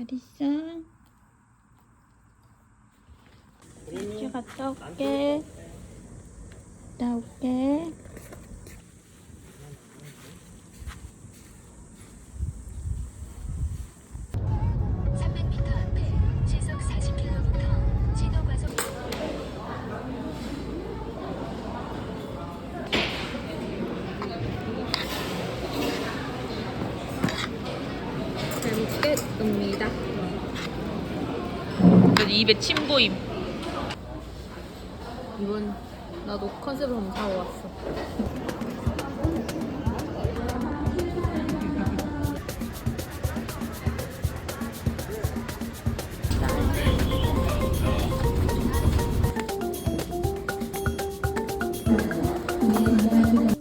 잘 있어? 이제 갔다 올게. 갔다 올게. 잘 먹겠습니다. 입에 침 보임. 이번 나도 컨셉을 한번 잡아봤어.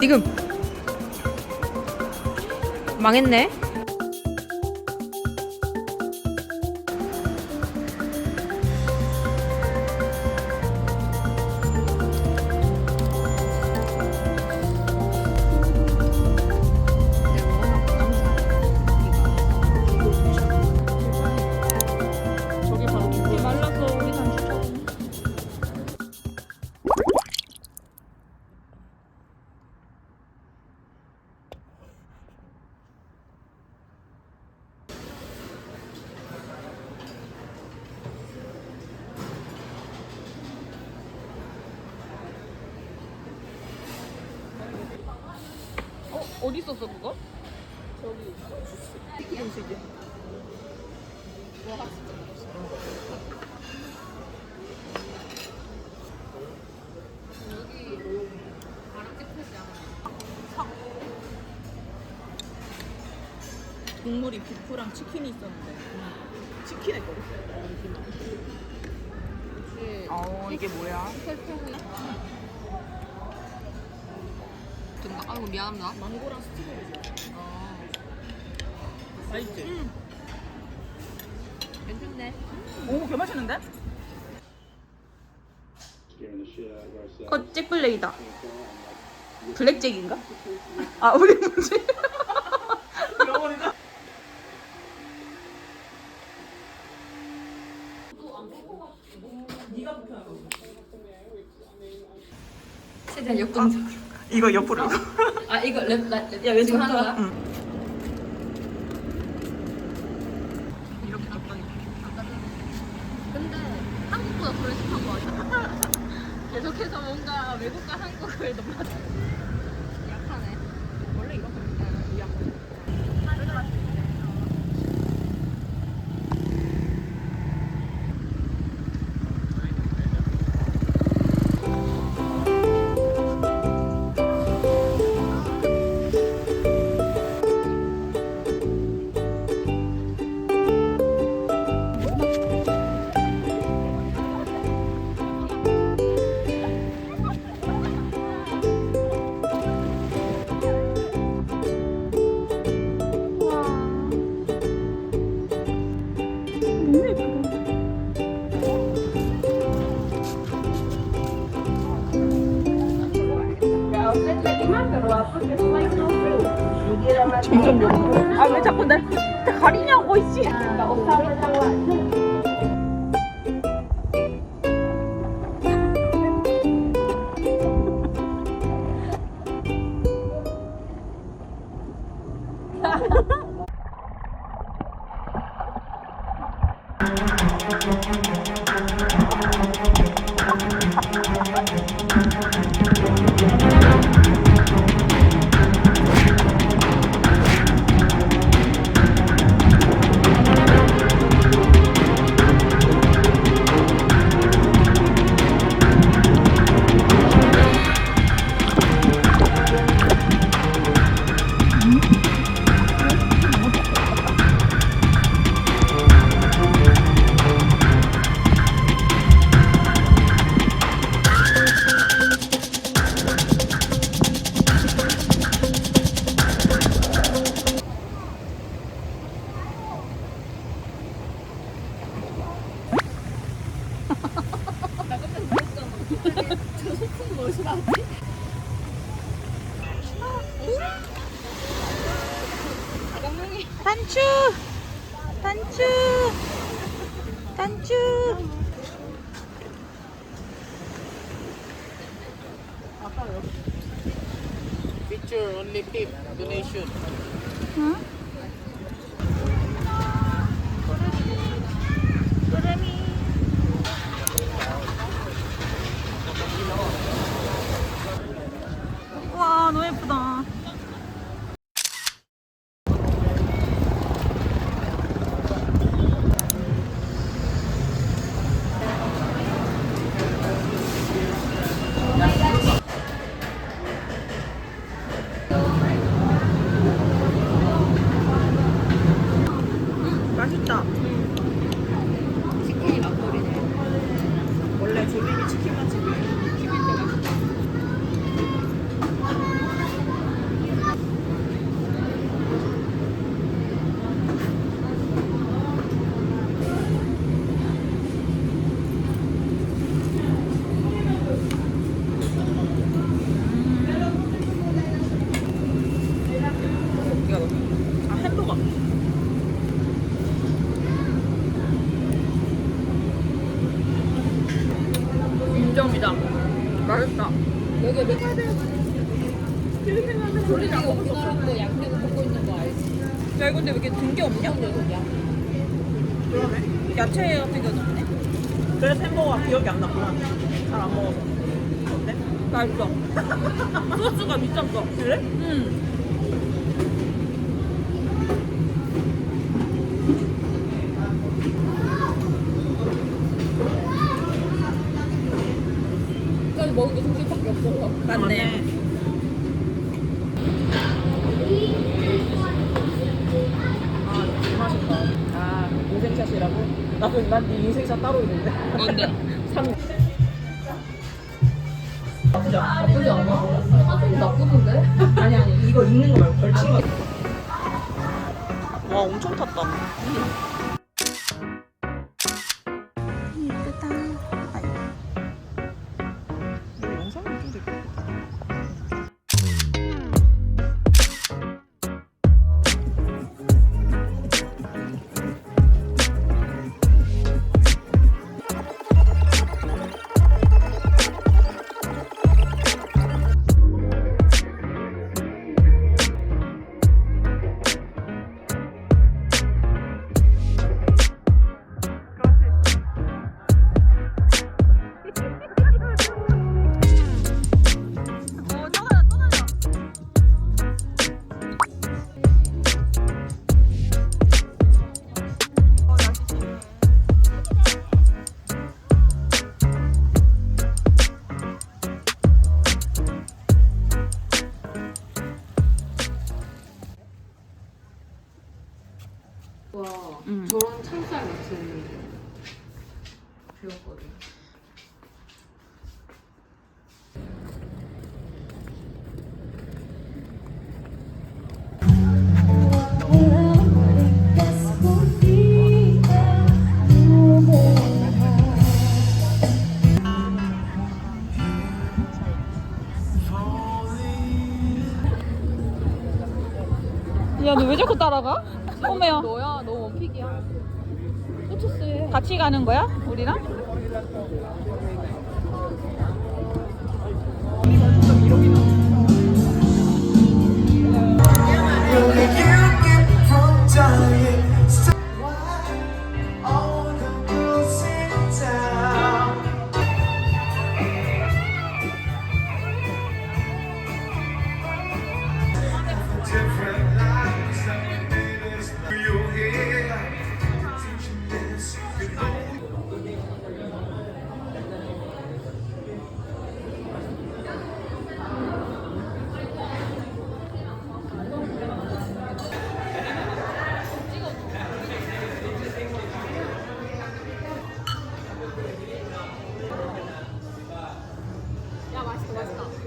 지금 망했네. 저게 바로 깊이 말라서 우리 단추처럼. 어디 있었어 그거? 저기 음식이. 국물이 비프랑 치킨이 있었는데 치킨 했거든. 이게 뭐야? 아이고 미안합니다. 망고랑 스티로이지. 맛있지? 괜찮네. 오, 개 맛있는데? 잭블랙이다. 블랙잭인가? 아 우리 뭐지? 잃어버리자. 네가 불편하고. 최대한 역동적. 이거 옆으로. 아 이거 랩. 야, 왼쪽 지금 하는 거야? 응. 이렇게 줬더니. 근데 한국보다 덜 습한 거 같아. 계속해서 뭔가 외국과 한국을 너무 약하네. 원래 이런 거 약간. 점점 옆으로. 아 왜 자꾸 내 가리냐고 이씨. 단추. Picture only tip donation. 응? 꾸러미. 와, 너무 예쁘다. 맛있다. 치킨이 막걸리네. 원래 조림이 치킨 맛집이에요. 튀김도 맛있다. 이거 아 햄버거. 인정이다. 맛있다. 여기 몇 우리가 우리나라도 양념 먹고 있는 거 알지? 야, 이거 근데 왜 이렇게 든 게 없냐? 녀석이야. 그러네. 야채 같은 게 없네. 그래서 햄버거가 기억이 안 났구나. 잘 안 먹어서. 어때? 맛있어. 소스가 미쳤어. 그래? 응. 여기까지 먹은 게 정신밖에 없어서. 맞네. 아, 이 맛있다. 아, 인생샷이라고? 난네 인생샷 따로 있는데. 뭔데? 3위. 나쁘지 않아? 사실 나쁘던데? 아니, 이거 읽는 거 말고 걸친 거. 와, 엄청 탔다. 예쁘다. 이거 영상이 좀 되게. 와, 응. 저런 찹쌀 같은 배웠거든. 야, 너 왜 자꾸 따라가? 어메야. 너야, 너 원픽이야. 꽂혔어. 같이 가는 거야? 우리랑?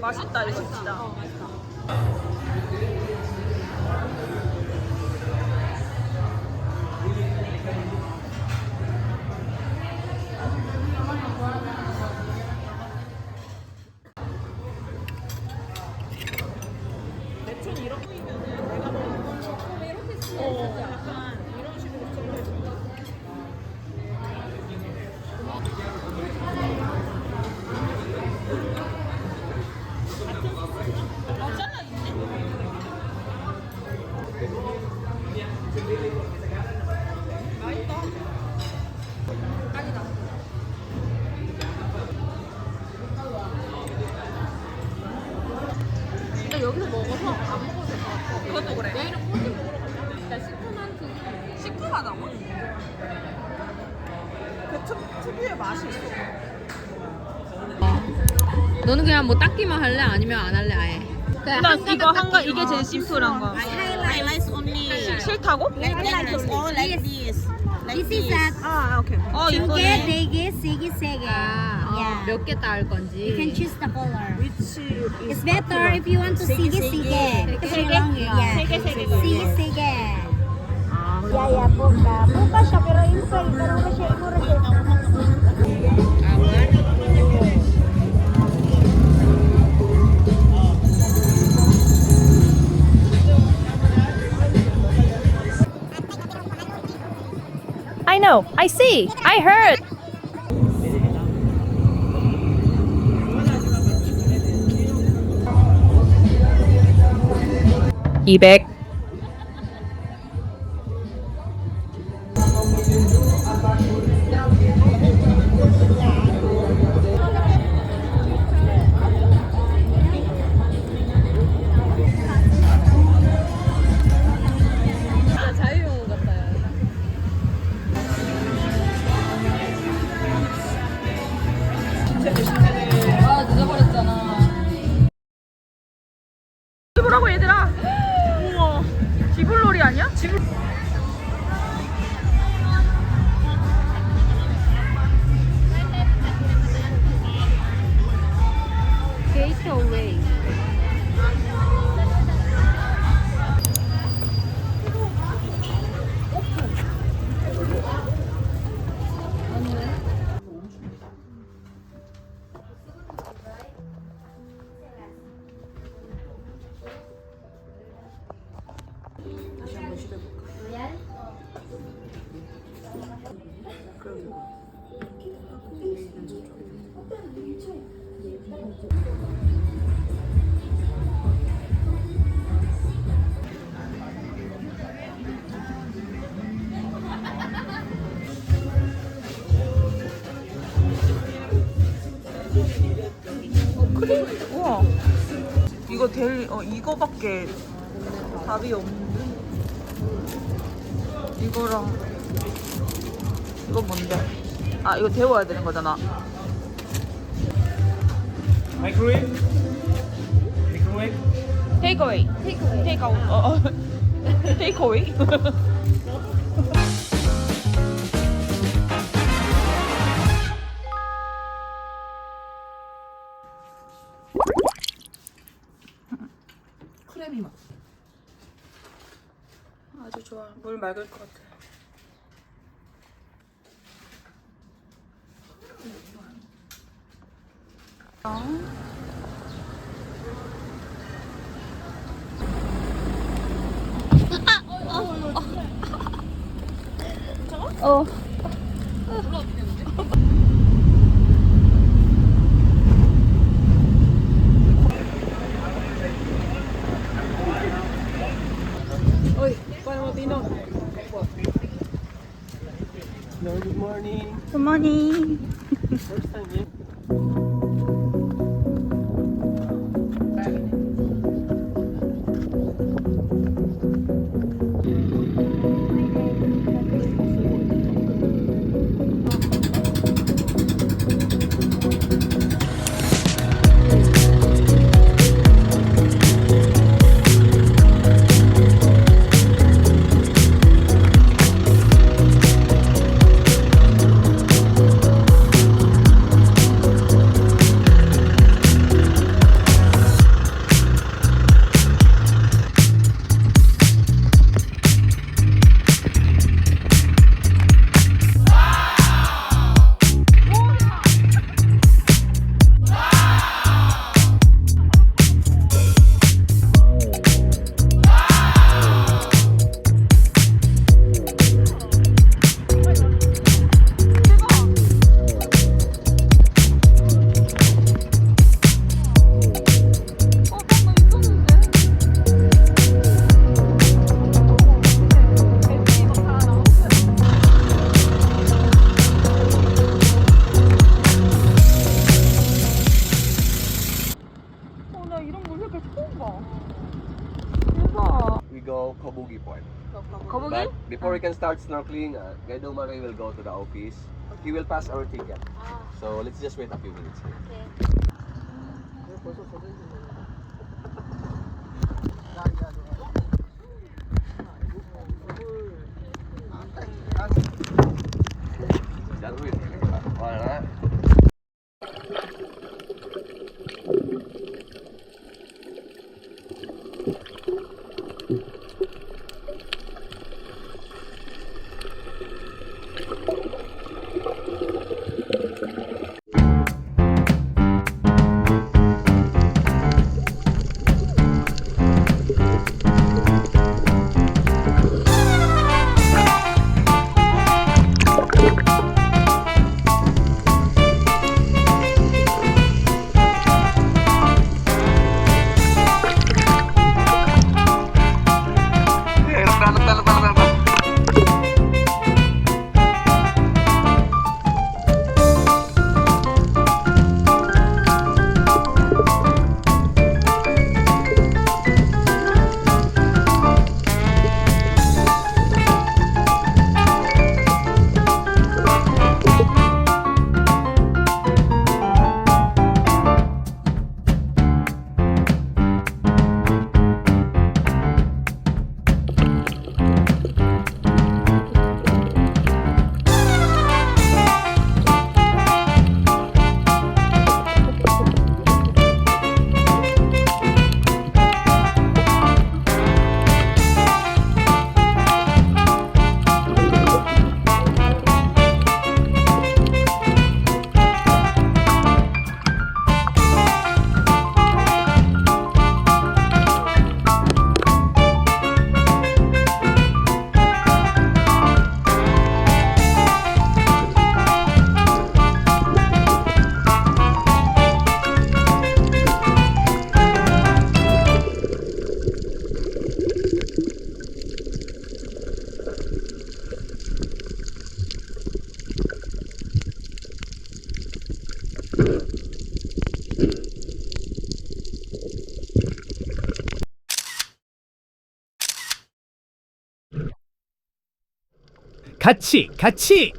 맛있다, 이거 진짜. 대충 이렇게 보이면은 내가 먹는 거. 이렇게 쓰면 약간 이런 식으로 썰려 있어. 특유의 맛이 있어. 너는 그냥 뭐 닦기만 할래? 아니면 안 할래 아예? 난 이거 한가 이게 제일 심플한 거. Highlights only. 싫다고? Like that. Oh, like this. Like This is this. at 아 오케이. Suge, Dege, Sige, Sege. Yeah. 몇 개 따을 You can 건지. choose the color. Which is It's better if you want to Sige, Sige. Because you're long, yeah. Sige, Sige. Yeah, yeah, buka. Buka siya, pero inside, pero na siya, imura siya. I know. I see. I heard. (200) 자유용어 같아요. 아 늦어버렸잖아. 뭐라고 얘들아? 우와. 지불놀이 아니야? 지불. 게이트웨이. 우와. 이거 이거밖에 답이 없는데. 이거랑 이건 뭔데? 아 이거 데워야 되는 거잖아. Microwave? Microwave? 테이크어웨이. 테이크아웃. 테이크어웨이. 크래미 맛. 아주 좋아. 물 맑을 것 같아. Hello, good morning. 굿모닝. First time here? can start snorkeling, Guide Omari will go to the office. He will pass our ticket. So let's just wait a few minutes here. Darwin. Wala. 같이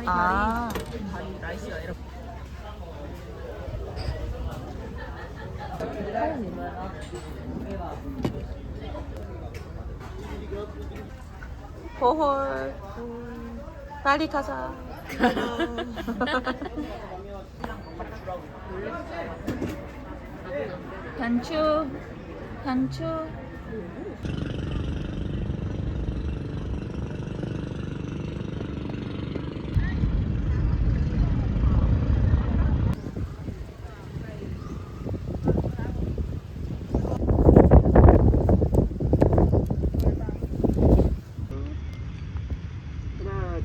아, 다리 나이스가 이렇게. 호홀. 빨리 가자. 단추. 단추.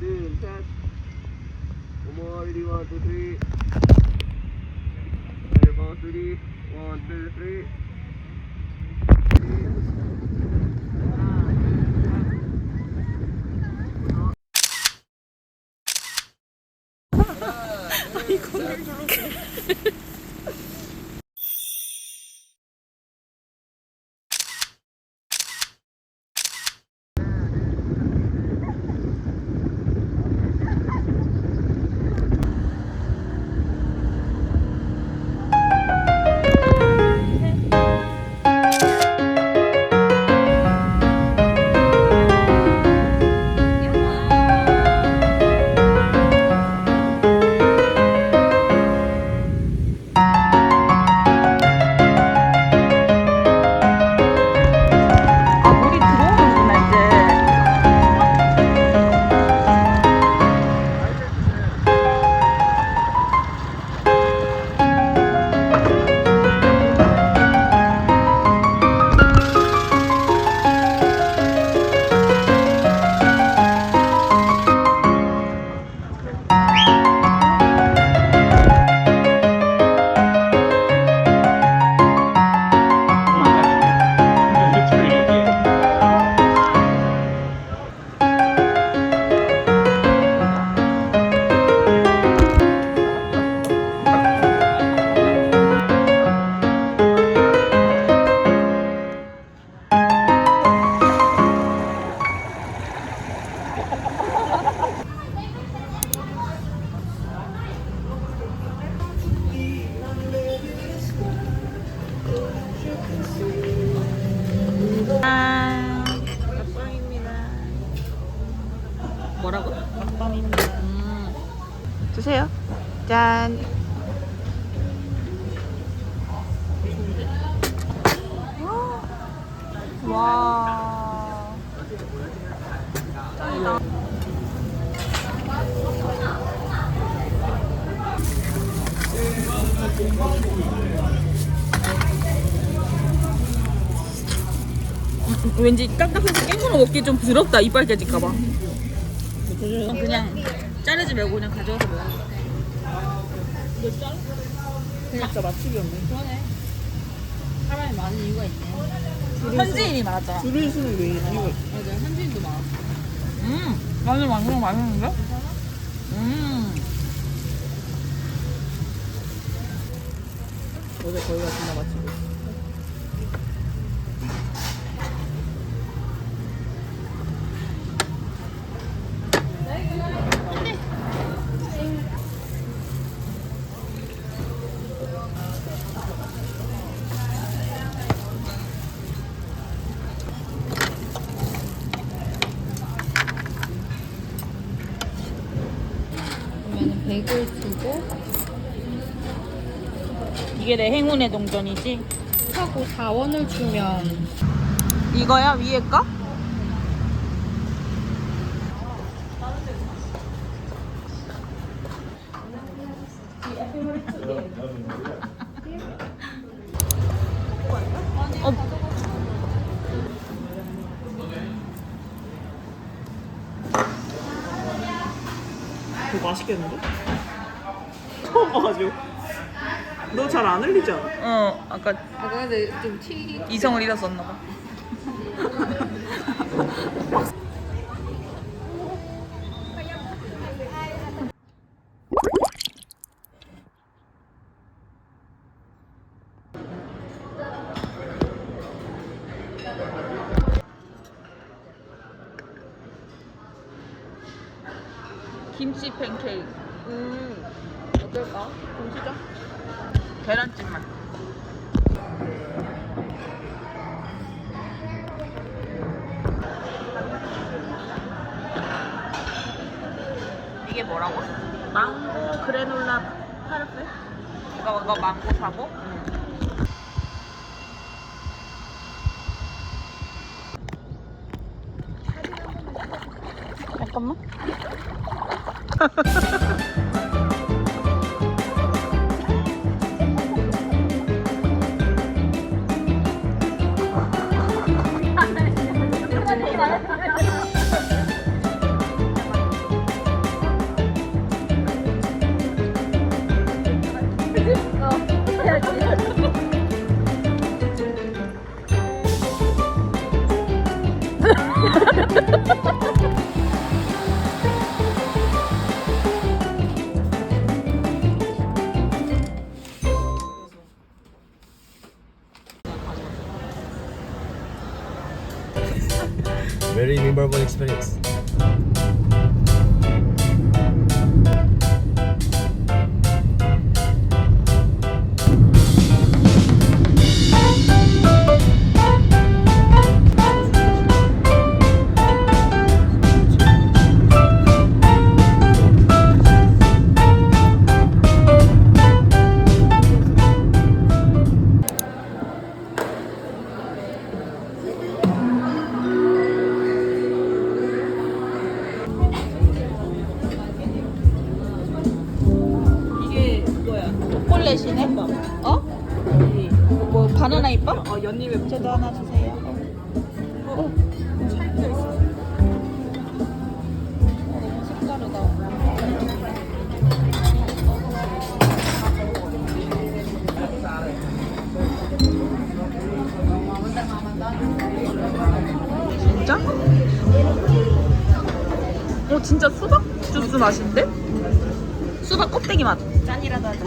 Happy. One more, ready, 1, 2, 3. Ready? 1, 2, 3. 아, 물이 들어오는구나, 이제. 뭐라고? 드세요. 짠. 와. 짱이다. 왠지 딱딱해서 깽으로 먹기 좀 부럽다. 이빨 깨질까봐. 그냥 자르지 말고 그냥 가져와서 먹어. 진짜 맛집이 없네. 그러네. 사람이 많은 이유가 있네. 현지인이 많았잖아. 줄을 서는 왜 이유가 있어? 맞아, 현지인도 많아. 마늘 완전 맛있는데? 어제 거기가 진짜 맛집이야. 그러면 100을 주고 이게 내 행운의 동전이지? 하고 4원을 주면 이거야? 위에 거? 그거 맛있겠는데? 처음 봐가지고. 너 잘 안 흘리지 않아? 아까 근데 좀 튀기 이성을 잃었었나 봐. 김치 팬케이크. 어떨까? 좀 시작. 계란찜만. 이게 뭐라고? 망고 그래놀라 파르페? 이거 망고 사고? 잠깐만. 해야지. Very memorable experience. 이게 그거야. 초콜릿이네? 어? 뭐 바나나 잎밥? 연잎에 저도 하나 주세요. 찰져 있어. 진짜? 진짜 수박 주스 맛인데? 수박 껍데기 맛. 짠이라도 하자.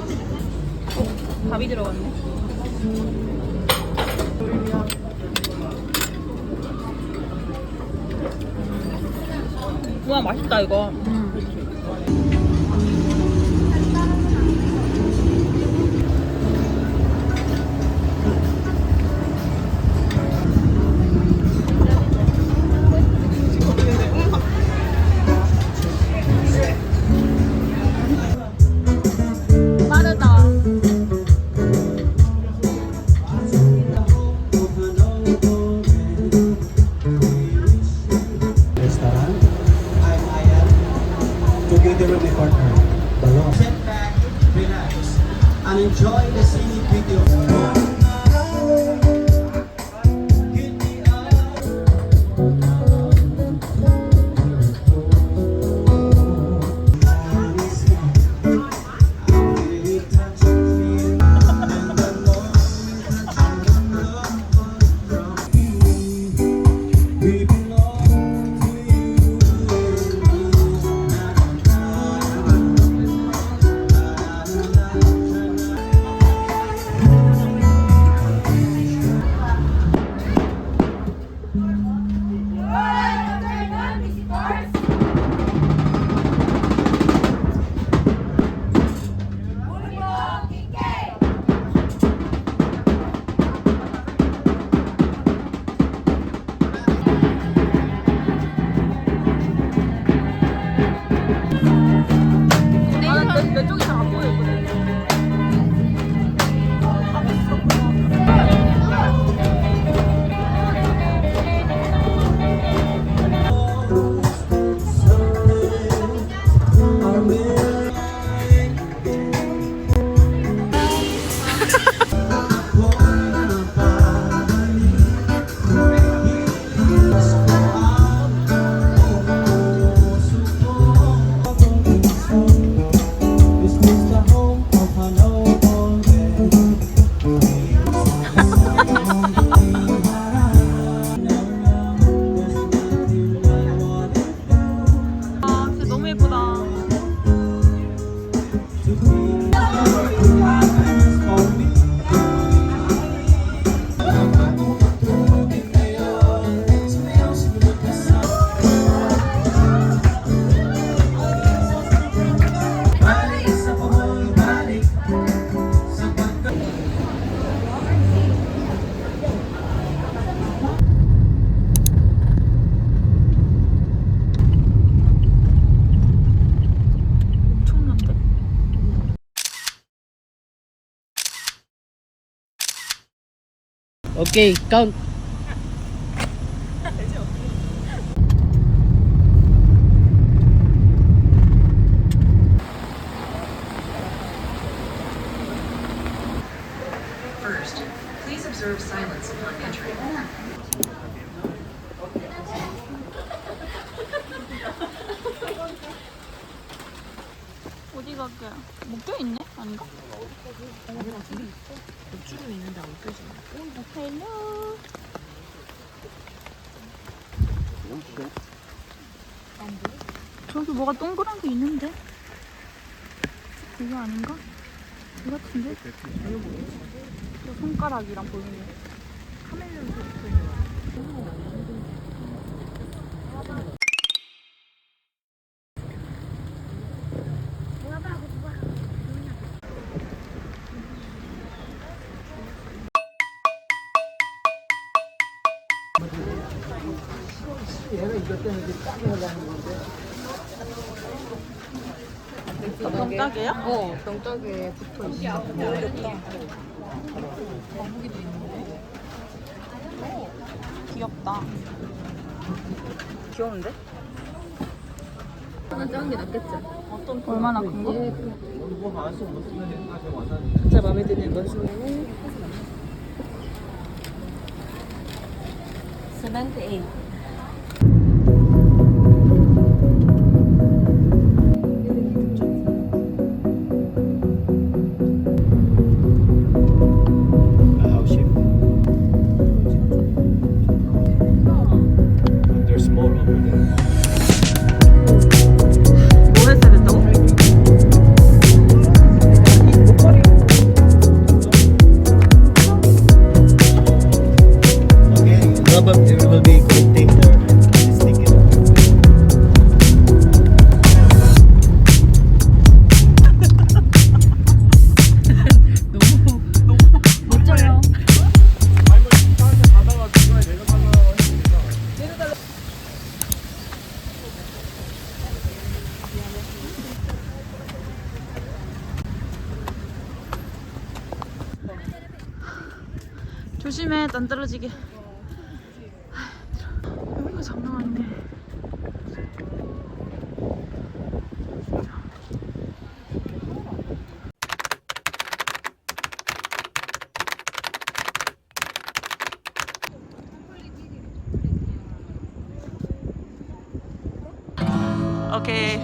밥이 들어갔네. 우와 맛있다 이거. 빠르다. Restaurant. I'm Ayan. Together with my partner, Balong. Sit back, relax, and enjoy the scenic beauty of we belong to 내 쪽이 잘 안 보여 이거는. This is the home of an old man. 아 진짜 너무 예쁘다. 엄청난데? 오케이, 카운트. First, please observe silence upon entry. 어디 갈게? 묶여 있네? 아닌가? 줄은 있는데 안 껴지네. 헬로. 저기 뭐가 동그란 게 있는데? 이거 아닌가? 이거 같은데? 저 손가락이랑 보이네. 카멜레온 붙어 있는 거. 병따개야? 어, 병따개에 붙어 있어. 귀엽다. 귀여운데? 하나 작은 게 낫겠지? 얼마나 큰 거? 진짜 마음에 드는 거 중에 78. House shape. There's more over there. 뭐 했어야 된다고? Okay, probably we will be collecting the sticker. 멋져요. 조심해, 난 떨어지게. 여기가 장난 아니네. 오케이.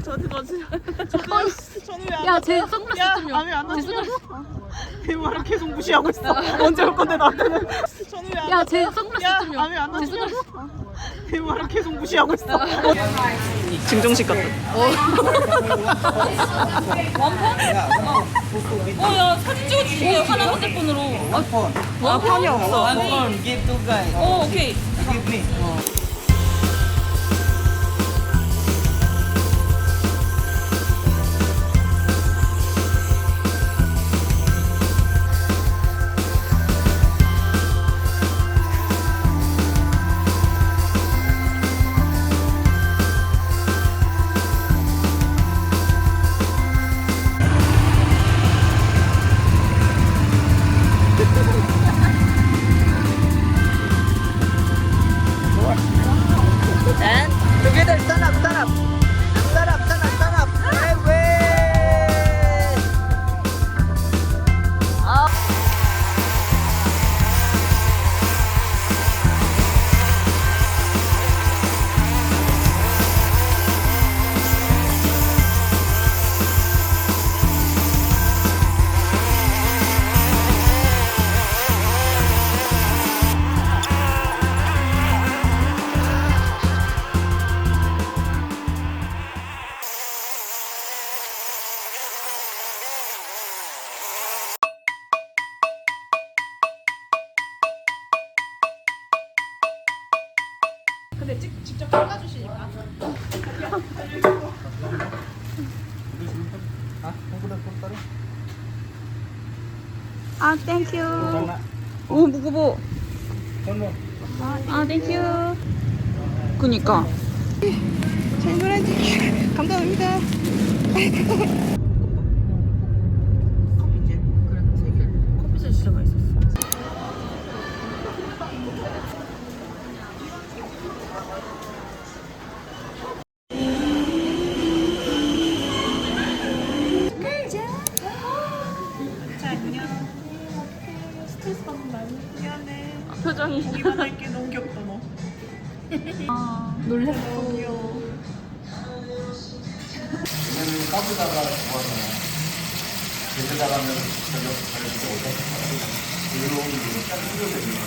저한테 맞으려. 저는 왜안 야, 쟤 선글라스 좀 줘. 아니 안 쟤 선글라스. 내 말을 계속 무시하고 있어. 언제 올 건데 나한테는. 저는 왜안 야, 쟤 선글라스 좀 줘. 아니 안 쟤 선글라스. 내 말을 계속 무시하고 있어. 증정식 같다. 야 사진 찍어주세요. 하나 핸드폰으로. 아 판이 없어. 오케이. Together, stand up, stand up. Stand up, stand up, stand up. Hey, wait. 아, 땡큐. 오, 무거워. 아, 땡큐. 그니까. 감사합니다. 커피숍 진짜 맛있었어. 표정이. 보기만 할게. 너무 귀엽다 너. 아, 놀랬어. 너무 귀여워. 까부다가 좋아서 제대다가 하면 전력 잘 들어오죠. 이런 게 딱 뿌려져 있는 거.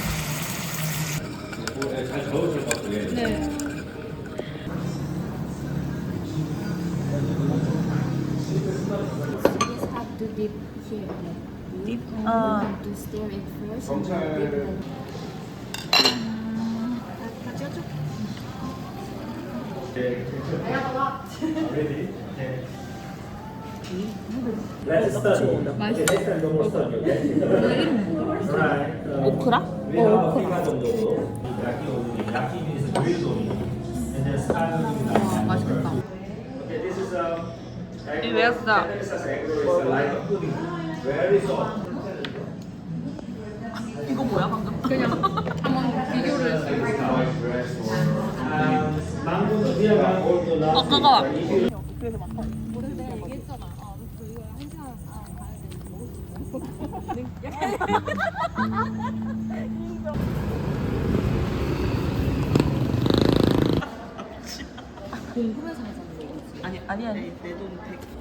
잘 저어줄 것 같아요. 네. dip here. Dip? And we're going to stir it first. And then dip the Ready? Let's start. Okay, next time no more start. Right. 오크라? We have a Africa 정도. Yaki only. Yaki means grilled only. And then style means 맛있겠다. Okay, this is egg 이 roll. 외웠어. This is egg roll. It's like a pudding. Very soft. 이거 뭐야 방금? 그냥 한번 비교를 해서. 망고는 그냥 망고도 나. 뜨거워. 아니 내 돈 100.